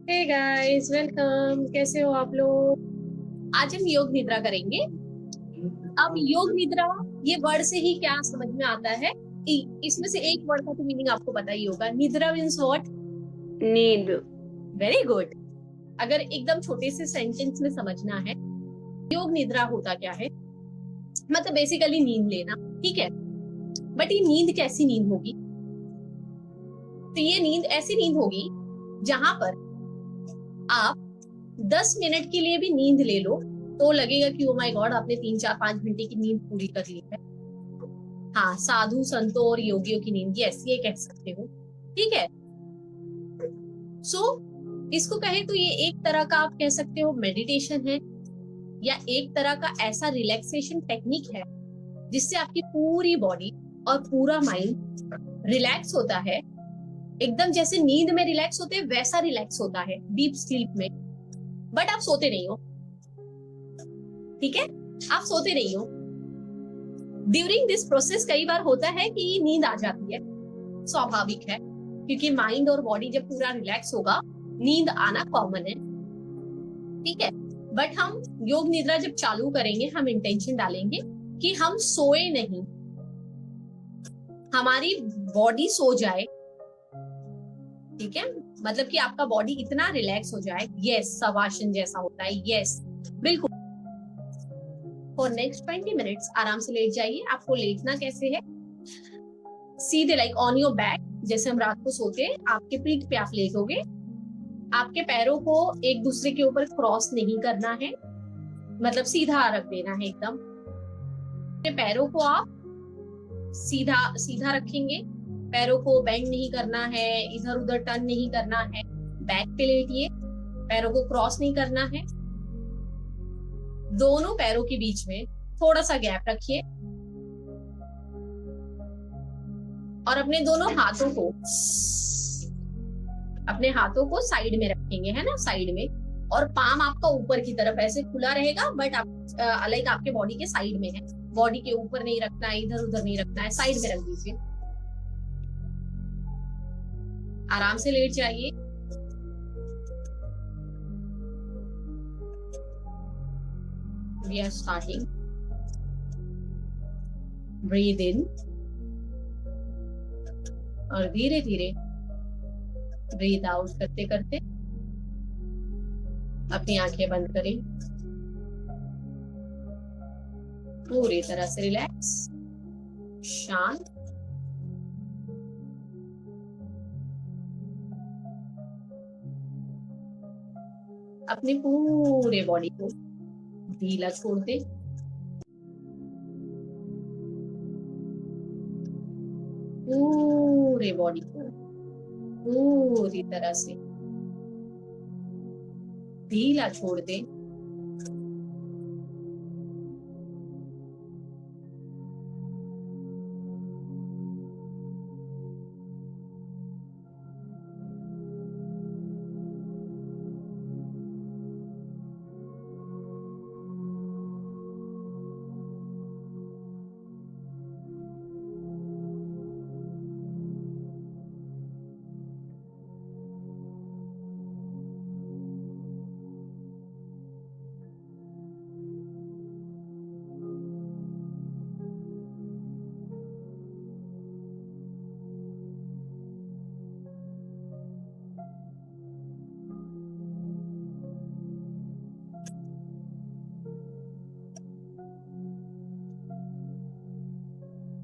Hey guys, welcome. कैसे हो आप लोग? आज हम योग निद्रा करेंगे। अब योग निद्रा, ये वर्ड से ही क्या समझ में आता है? इसमें से एक वर्ड का तो मीनिंग आपको पता ही होगा। निद्रा मीन्स व्हाट? नींद। Very good. अगर एकदम छोटे से सेंटेंस में समझना है, योग निद्रा होता क्या है? मतलब बेसिकली नींद लेना। ठीक है, बट ये नींद कैसी नींद होगी? तो ये नींद ऐसी नींद होगी जहां पर आप 10 मिनट के लिए भी नींद ले लो तो लगेगा कि ओ माय गॉड, आपने 3 4 5 घंटे की नींद पूरी कर ली है। हाँ, साधु संतों और योगियों की नींद, ये ऐसी ये कह सकते हो। ठीक है। सो इसको कहे तो ये एक तरह का आप कह सकते हो मेडिटेशन है, या एक तरह का ऐसा रिलैक्सेशन टेक्निक है जिससे आपकी पूरी बॉडी और पूरा माइंड रिलैक्स होता है। एकदम जैसे नींद में रिलैक्स होते हैं वैसा रिलैक्स होता है डीप स्लीप में। बट आप सोते नहीं हो। ठीक है, आप सोते नहीं हो। ड्यूरिंग दिस प्रोसेस कई बार होता है कि नींद आ जाती है, स्वाभाविक है, क्योंकि माइंड और बॉडी जब पूरा रिलैक्स होगा नींद आना कॉमन है। ठीक है, बट हम योग निद्रा जब चालू करेंगे हम इंटेंशन डालेंगे कि हम सोए नहीं, हमारी बॉडी सो जाए। ठीक है, मतलब कि आपका बॉडी इतना रिलैक्स हो जाए। यस, शवासन जैसा होता है। यस, बिल्कुल। फॉर नेक्स्ट 20 मिनट्स आराम से लेट जाइए। आपको लेटना कैसे है? सीधे लाइक ऑन योर बैक, जैसे हम रात को सोते हैं आपके पीठ पे आप लेटोगे। आपके पैरों को एक दूसरे के ऊपर क्रॉस नहीं करना है, मतलब सीधा रख देना है एकदम। अपने पैरों को आप सीधा सीधा रखेंगे, पैरों को बेंड नहीं करना है, इधर उधर टर्न नहीं करना है। बैक पे लेटिए, पैरों को क्रॉस नहीं करना है। दोनों पैरों के बीच में थोड़ा सा गैप रखिए और अपने हाथों को साइड में रखेंगे, है ना, साइड में। और पाम आपका ऊपर की तरफ ऐसे खुला रहेगा, बट आप लाइक आपके बॉडी के साइड में है। बॉडी के ऊपर नहीं रखना है, इधर उधर नहीं रखना है, साइड में रख दीजिए। आराम से लेट जाइए। We are starting. Breathe in और धीरे धीरे ब्रीद आउट करते करते अपनी आंखें बंद करें। पूरी तरह से रिलैक्स, शांत। अपने पूरे बॉडी को ढीला छोड़ दे। पूरे बॉडी को पूरी तरह से ढीला छोड़ दे।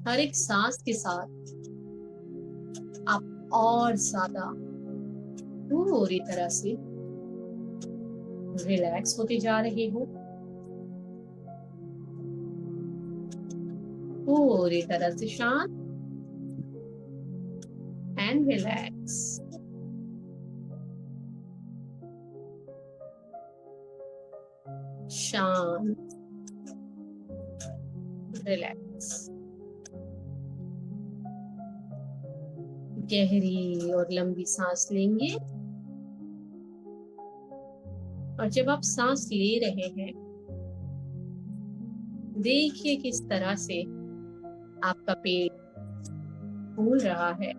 हर एक सांस के साथ आप और ज्यादा पूरी तरह से रिलैक्स होते जा रहे हो। पूरी तरह से शांत एंड रिलैक्स। शांत, रिलैक्स। गहरी और लंबी सांस लेंगे। और जब आप सांस ले रहे हैं देखिए किस तरह से आपका पेट फूल रहा है।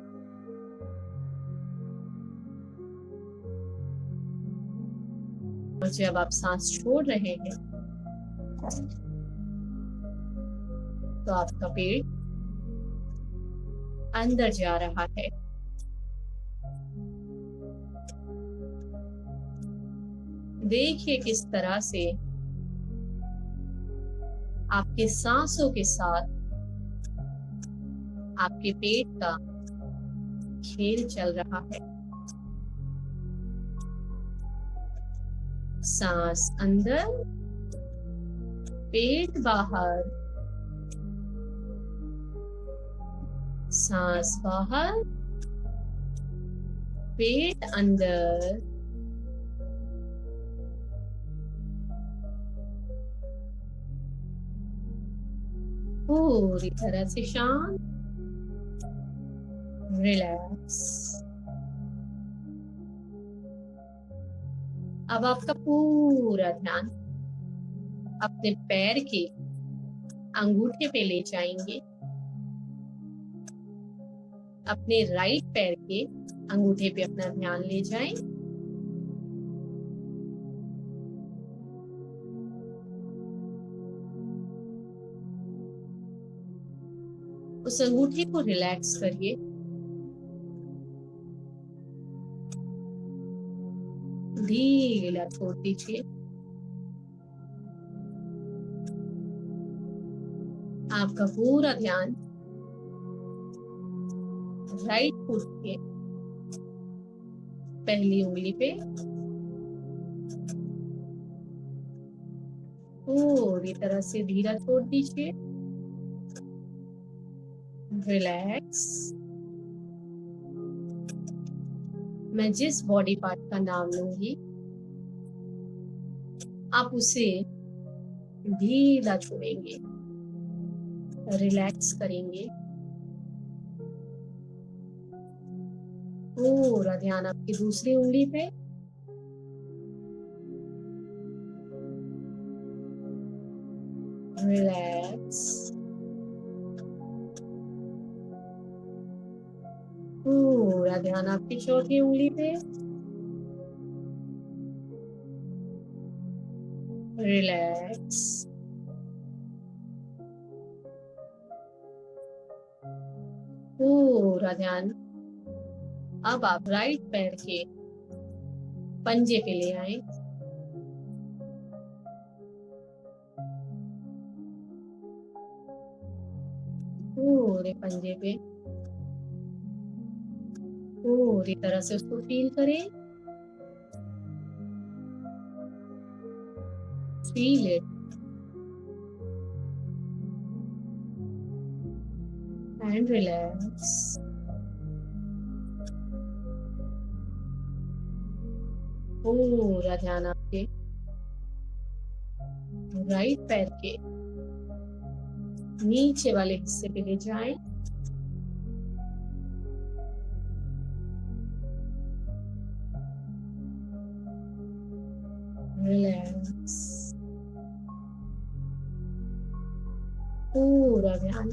और जब आप सांस छोड़ रहे हैं तो आपका पेट अंदर जा रहा है। देखिए किस तरह से आपके सांसों के साथ आपके पेट का खेल चल रहा है। सांस अंदर, पेट बाहर, सांस बाहर, पेट अंदर। पूरी तरह से शांत, रिलैक्स। अब आपका पूरा ध्यान अपने पैर के अंगूठे पे ले जाएंगे। अपने राइट पैर के अंगूठे पे अपना ध्यान ले जाएं। उस अंगूठे को रिलैक्स करिए। ढीला छोड़ दीजिए। आपका पूरा ध्यान राइट फुट के पहली उंगली पे पूरी तरह से धीरा छोड़ दीजिए। रिलैक्स। मैं जिस बॉडी पार्ट का नाम लूंगी आप उसे ढीला छोड़ेंगे, रिलैक्स करेंगे। पूरा ध्यान आपकी दूसरी उंगली पे। रिलैक्स। पूरा ध्यान आपकी चौथी उंगली पे। रिलैक्स। पूरा ध्यान अब आप राइट पैर के पंजे पे ले आए। पूरे पंजे पे पूरी तरह से उसको फील करें। Feel it and relax. पूरा ध्यान आपके राइट पैर के नीचे वाले हिस्से पे ले जाएं। रिलैक्स। पूरा ध्यान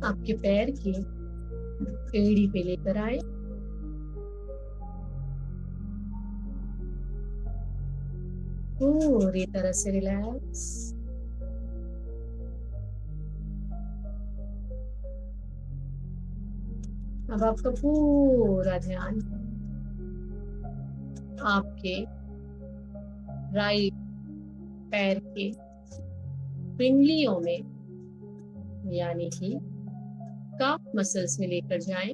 आपके पैर की एड़ी पे लेकर आए। पूरी तरह से रिलैक्स। अब आपका पूरा ध्यान आपके राइट पैर के पिंडलियों में यानी कि काफ मसल्स में लेकर जाएं।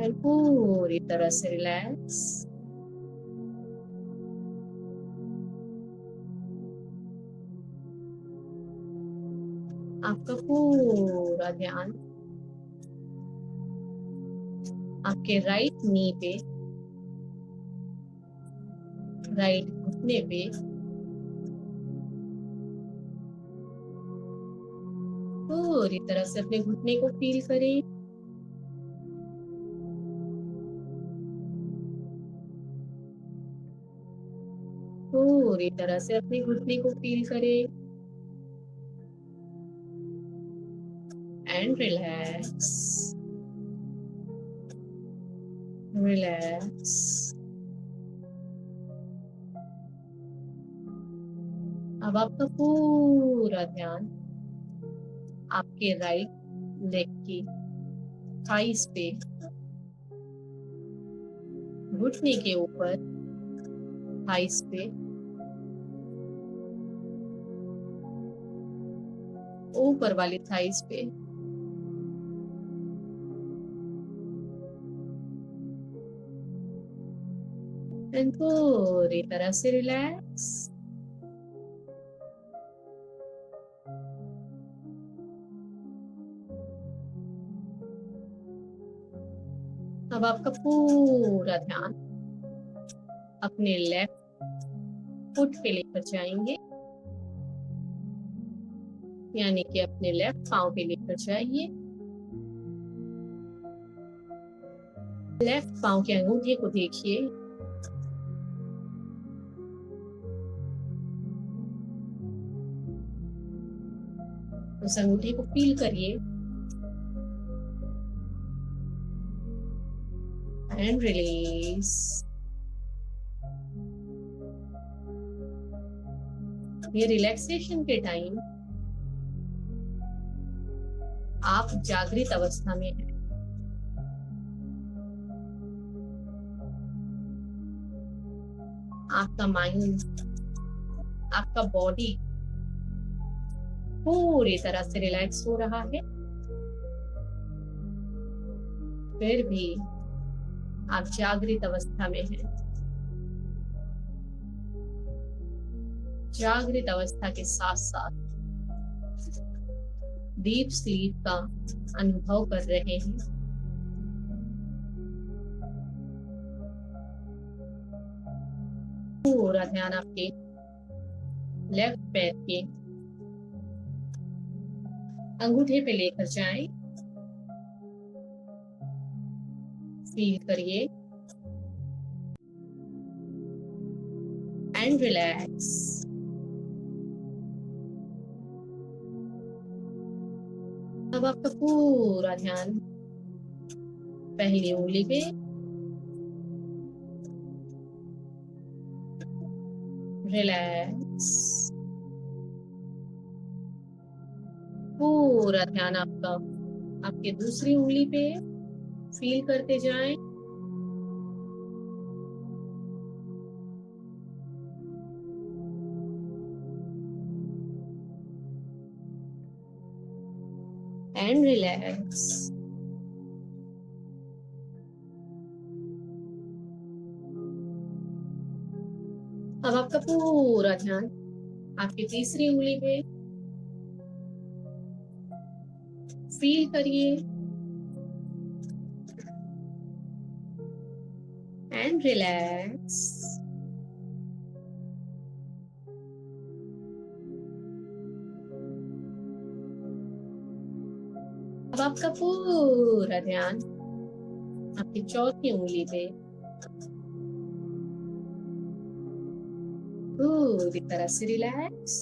और पूरी तरह से रिलैक्स। आपका पूरा ध्यान आपके राइट नी पे, राइट घुटने पे पूरी तरह से अपने घुटने को फील करें। पूरी तरह से अपने घुटने को फील करें। And relax, relax. अब आपका पूरा ध्यान आपके राइट लेग की थाइस पे, घुटने के ऊपर थाइस पे, ऊपर वाली थाइस पे, एंड पूरी तरह से रिलैक्स। अब आपका पूरा ध्यान अपने लेफ्ट फुट पे लेकर जाएंगे, यानी कि अपने लेफ्ट पांव पे लेकर जाइए। लेफ्ट पांव के अंगूठे को देखिए, उस अंगूठे को फील करिए एंड रिलीज। ये रिलैक्सेशन के टाइम आप जागृत अवस्था में हैं। आपका माइंड, आपका बॉडी पूरी तरह से रिलैक्स हो रहा है, फिर भी आप जागृत अवस्था में हैं। जागृत अवस्था के साथ साथ डीप स्लीप का अनुभव कर रहे हैं। पूरा ध्यान आपके लेफ्ट पैर के अंगूठे पे लेकर जाएं, फील करिए एंड रिलैक्स। अब आपका पूरा ध्यान पहली उंगली पे, रिलैक्स। पूरा ध्यान आपका आपके दूसरी उंगली पे, फील करते जाएं एंड रिलैक्स। अब आपका पूरा ध्यान आपकी तीसरी उंगली पे, फील करिए एंड रिलैक्स। अब आपका पूरा ध्यान आपकी चौथी उंगली पे, पूरी तरह से रिलैक्स।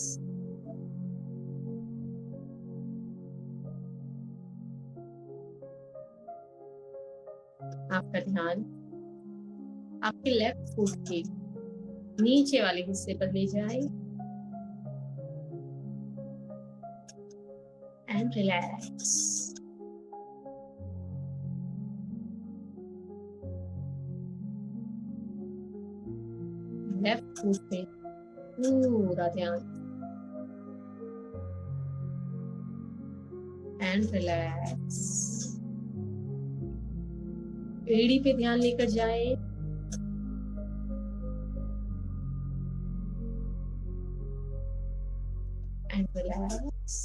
आपका ध्यान आपके लेफ्ट फुट के नीचे वाले हिस्से पर ले जाए एंड रिलैक्स। लेफ्ट फुट पे पूरा ध्यान एंड रिलैक्स। एड़ी पे ध्यान लेकर जाए एंड रिलैक्स।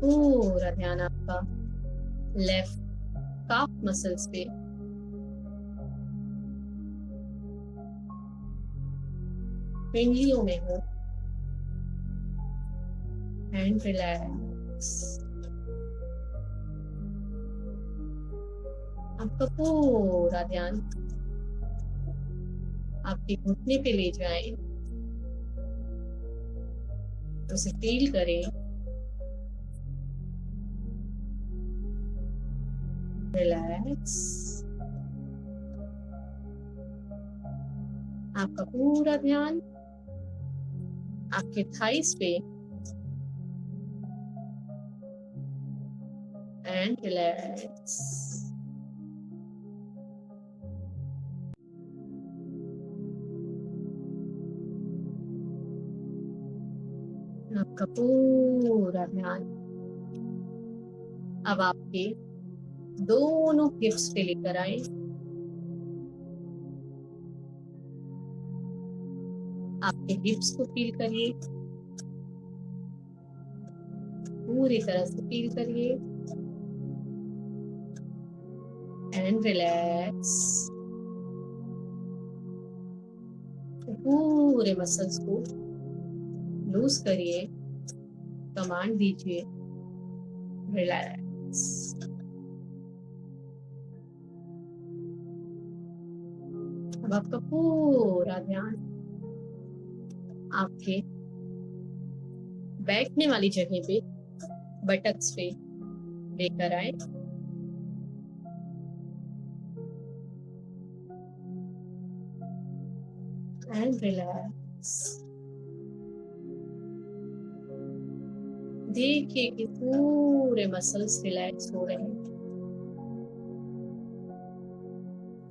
पूरा ध्यान आपका लेफ्ट काफ मसल्स पे, पिंडलियों में हो एंड रिलैक्स। आपका पूरा ध्यान आपके घुटने पे ले जाएं उसे फील करें, रिलैक्स। आपका पूरा ध्यान आपके थाइस पे एंड रिलैक्स। आपका पूरा ध्यान अब आपके दोनों हिप्स पे लेकर आए। आपके हिप्स को फील करिए, पूरी तरह से फील करिए एंड रिलैक्स। पूरे मसल्स को लूज करिए, कमांड दीजिए, रिलैक्स। अब आपका पूरा ध्यान आपके बैठने वाली जगह पे, बटक्स पे लेकर आए। And relax. देखिए कि पूरे मसल्स रिलैक्स हो रहे हैं।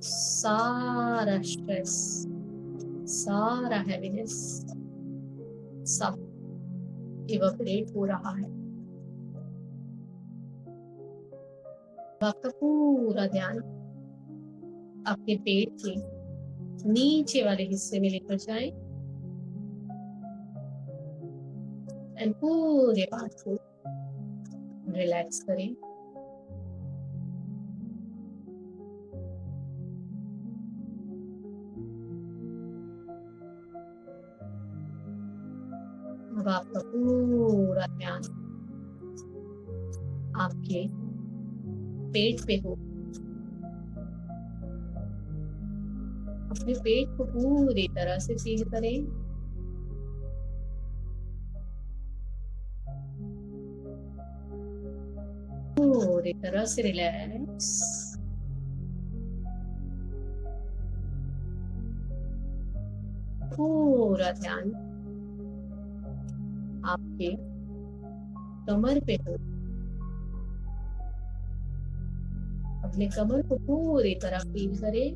सारा स्ट्रेस, सारा हैवीनेस सब इवैपोरेट हो रहा है। आपका पूरा ध्यान अपने पेट के नीचे वाले हिस्से में लेकर जाए एंड पूरे पार्ट को रिलैक्स करें। अब आपका पूरा ध्यान आपके पेट पे हो। अपने पेट को पूरी तरह से फील करें। पूरी तरह से रिलैक्स। पूरा ध्यान आपके कमर पे हो। अपने कमर को पूरी तरह फील करें।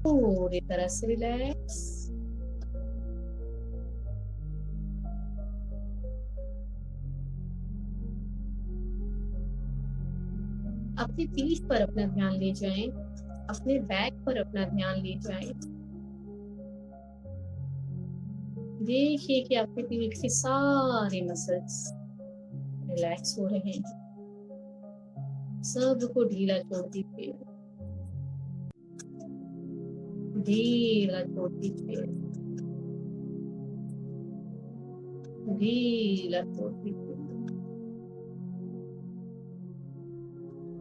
पूरी तरह से रिलैक्स। अपनी पीठ पर अपना ध्यान ले जाएं, अपने बैक पर अपना ध्यान ले जाएं। देखिए कि आपके पीठ के सारे मसल्स रिलैक्स हो रहे हैं। सबको ढीला छोड़ दीजिए, ढीला छोड़ दीजिए, ढीला छोड़ दीजिए।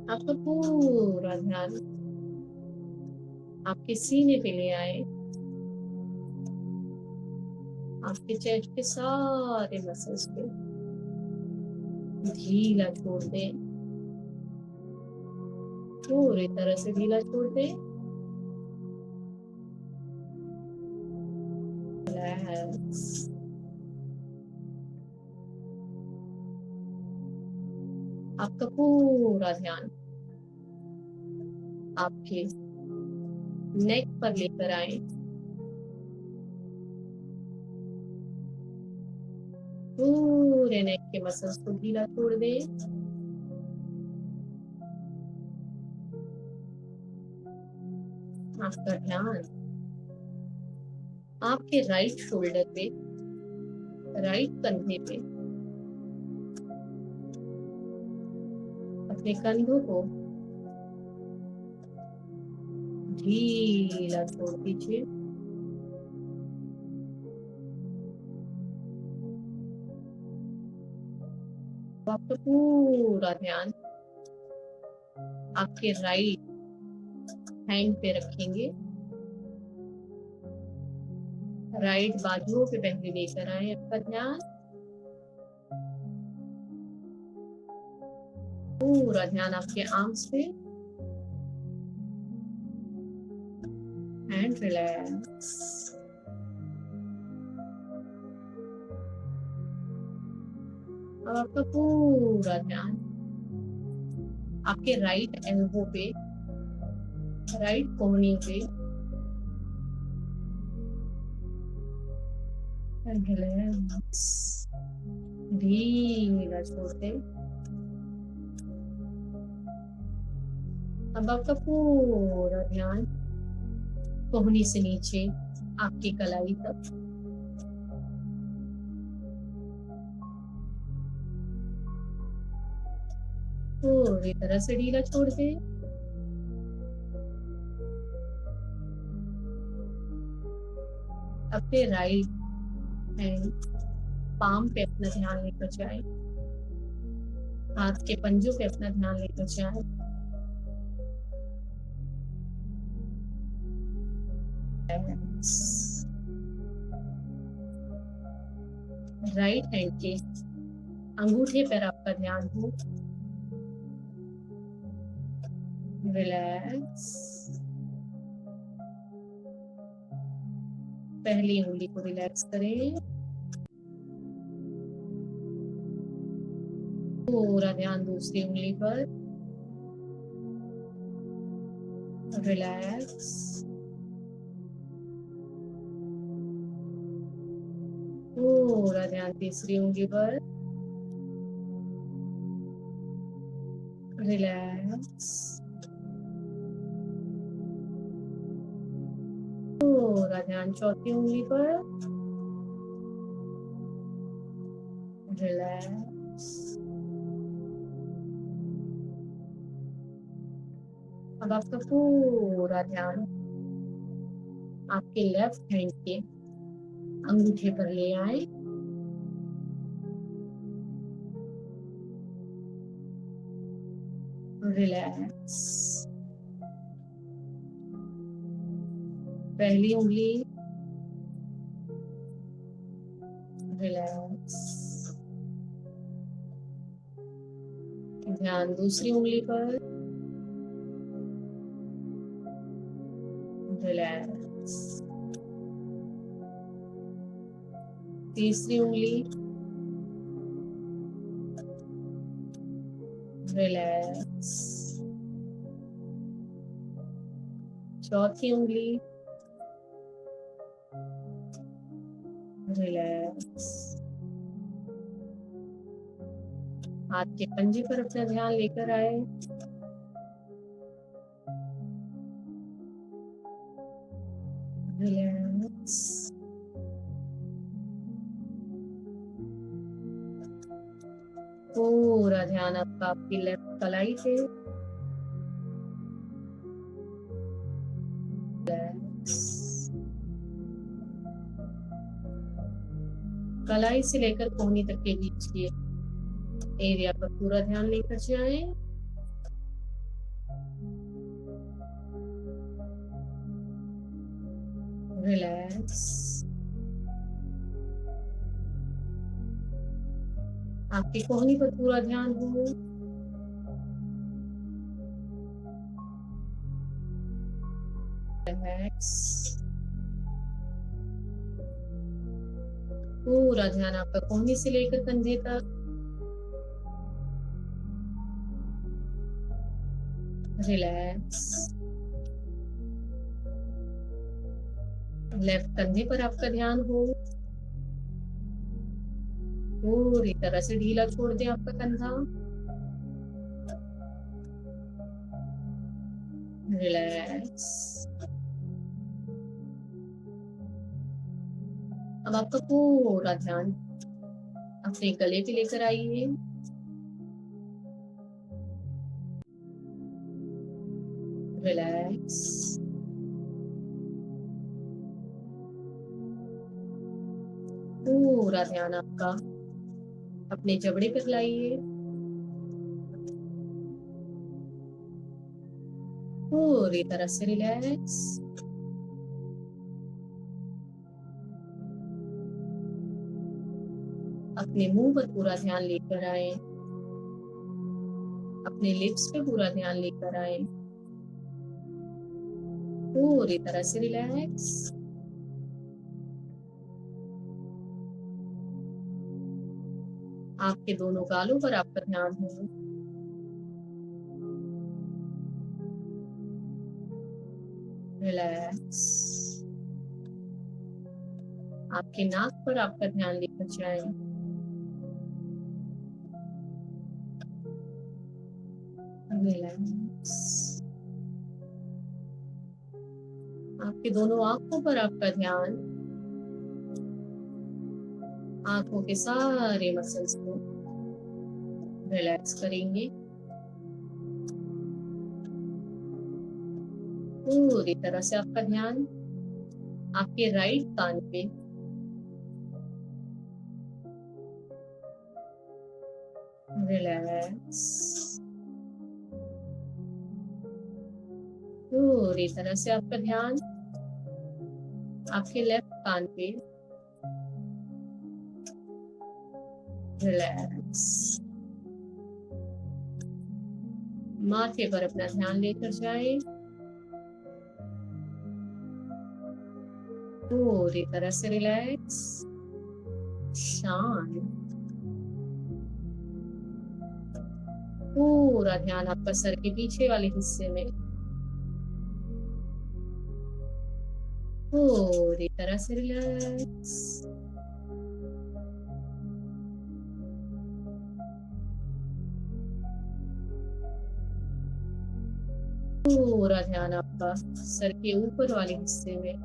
आपका पूरा ध्यान आपके सीने पे ले आए। आपके चेस्ट के सारे मसल्स पे ढीला छोड़ दें, पूरी तरह से ढीला छोड़ दें। रिलैक्स। आपका पूरा ध्यान आपके नेक पर लेकर आए। पूरे नेक के मसल्स को ढीला छोड़ दें। आपका ध्यान आपके राइट शोल्डर पे, राइट कंधे पे, अपने कंधों को ढीला छोड़ दीजिए। आपका पूरा ध्यान आपके राइट हैंड पे रखेंगे, राइट बाजुओं पे पहले लेकर आए आपका ध्यान, पूरा ध्यान आपके आर्म्स पे, एंड रिलैक्स। अब आपका पूरा ध्यान आपके राइट एल्बो पे, राइट कोहनी पे, रिलैक्स, ढीला छोड़ते। अब आपका पूरा ध्यान कोहनी से नीचे आपकी कलाई तक, पूरी तरह से ढीला छोड़ दे। अपने राइट हैंड पाम पे अपना ध्यान लेकर जाए, हाथ के पंजों पे अपना ध्यान लेकर जाए, राइट हैंड के अंगूठे पर आपका ध्यान हो, रिलैक्स। पहली उंगली को रिलैक्स करें, पूरा ध्यान दूसरी उंगली पर, रिलैक्स। पूरा ध्यान तीसरी उंगली पर, रिलैक्स। पूरा ध्यान चौथी उंगली पर, रिलैक्स। अब आपका पूरा ध्यान आपके लेफ्ट हैंड के अंगूठे पर ले आए, रिलैक्स। पहली उंगली, रिलैक्स। ध्यान दूसरी उंगली पर, रिलैक्स। तीसरी उंगली, रिलैक्स। चौथी उंगली, रिलैक्स। हाथ के पंजे पर अपना ध्यान लेकर आए, रिलैक्स। पूरा ध्यान आपका आपकी लेफ्ट कलाई पे, कलाई से लेकर कोहनी तक के बीच के एरिया पर पूरा ध्यान लेकर जाए, रिलैक्स। आपकी कोहनी पर पूरा ध्यान हो, रिलैक्स। पूरा ध्यान आपका कोहनी से लेकर कंधे तक, रिलैक्स। लेफ्ट कंधे पर आपका ध्यान हो, पूरी तरह से ढीला छोड़ दें आपका कंधा, रिलैक्स। अब आपका पूरा ध्यान अपने गले पे लेकर आइए, रिलैक्स। पूरा ध्यान आपका अपने जबड़े पर लाइए, पूरी तरह से रिलैक्स। अपने मुंह पर पूरा ध्यान लेकर आए, अपने लिप्स पे पूरा ध्यान लेकर आए, पूरी तरह से रिलैक्स। आपके दोनों गालों पर आपका ध्यान हो, रिलैक्स। आपके नाक पर आपका ध्यान लेकर जाए, रिलैक्स। आपके दोनों आंखों पर आपका ध्यान, आंखों के सारे मसल्स को रिलैक्स करेंगे, पूरी तरह से आपका ध्यान आपके राइट कान पे, रिलैक्स। पूरी तरह से आपका ध्यान आपके लेफ्ट कान पे, रिलैक्स। माथे पर अपना ध्यान लेकर जाए, पूरी तरह से रिलैक्स, शांत। पूरा ध्यान आपका सर के पीछे वाले हिस्से में, पूरी तरह से रिलैक्स। पूरा ध्यान आपका सर के ऊपर वाले हिस्से में,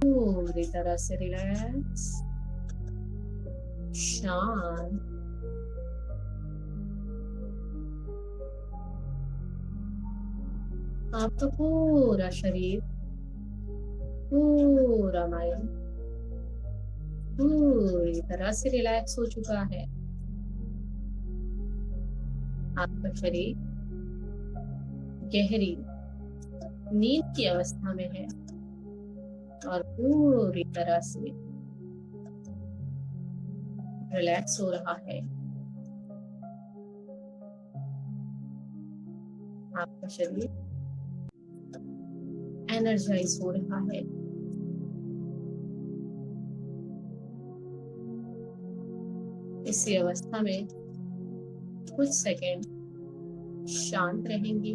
पूरी तरह से रिलैक्स, शांत। आपका पूरा शरीर, पूरा माइंड पूरी तरह से रिलैक्स हो चुका है। आपका शरीर गहरी नींद की अवस्था में है और पूरी तरह से रिलैक्स हो रहा है। आपका शरीर एनर्जाइज हो रहा है। इसी अवस्था में कुछ सेकंड शांत रहेंगे,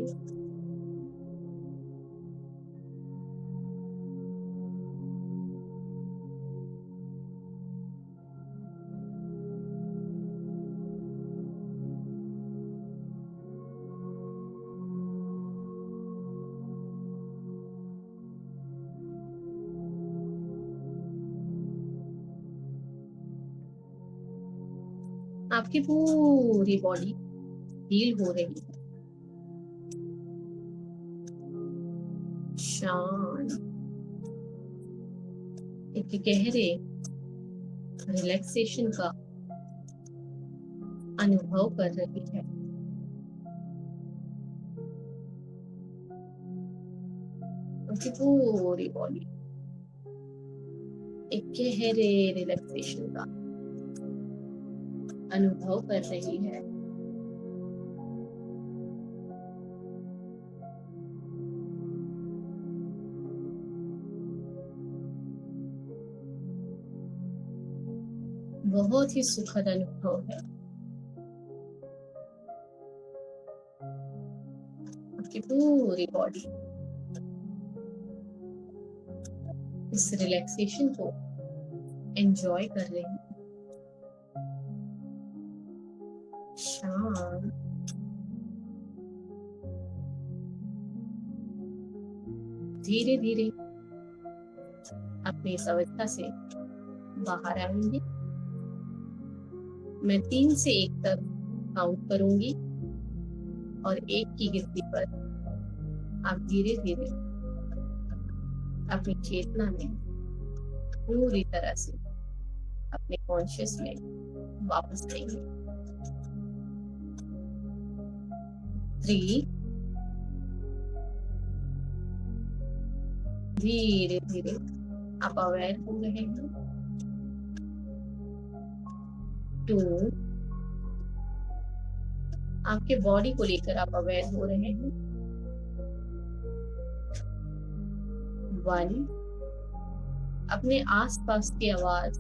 आपकी पूरी बॉडी हील हो रही है, शांत, एक गहरे रिलैक्सेशन का अनुभव कर रही है। आपकी पूरी बॉडी एक गहरे रिलैक्सेशन का अनुभव कर रही है। बहुत ही सुखद अनुभव है। आपकी पूरी बॉडी इस रिलैक्सेशन को एंजॉय कर रही है, शांत। धीरे धीरे अपनी इस अवस्था से बाहर आएंगे। मैं 3 से 1 तक काउंट करूंगी और 1 की गिनती पर आप धीरे धीरे अपनी चेतना में पूरी तरह से अपने कॉन्शियस में वापस आएंगे। 3, धीरे धीरे आप अवेयर हो रहे हैं। 2, आपके बॉडी को लेकर आप अवेयर हो रहे हैं। 1, अपने आसपास की आवाज,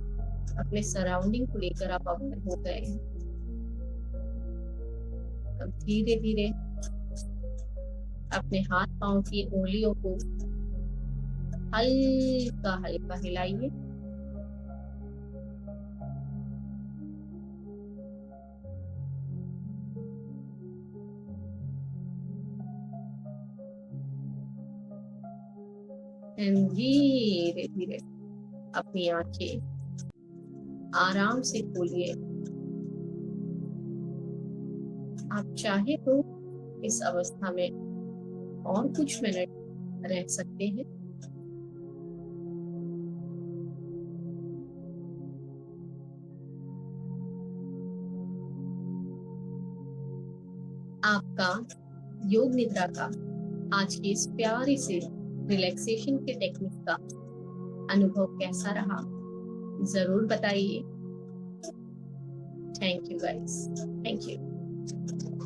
अपने सराउंडिंग को लेकर आप अवेयर हो गए हैं। अब धीरे धीरे अपने हाथ पांव की उंगलियों को हल्का हल्का हिलाइए। धीरे धीरे अपनी आंखें आराम से खोलिए। आप चाहे तो इस अवस्था में और कुछ मिनट रह सकते हैं। आपका योग निद्रा का आज के इस प्यारे से रिलैक्सेशन के टेक्निक का अनुभव कैसा रहा, जरूर बताइए। Thank you guys, thank you.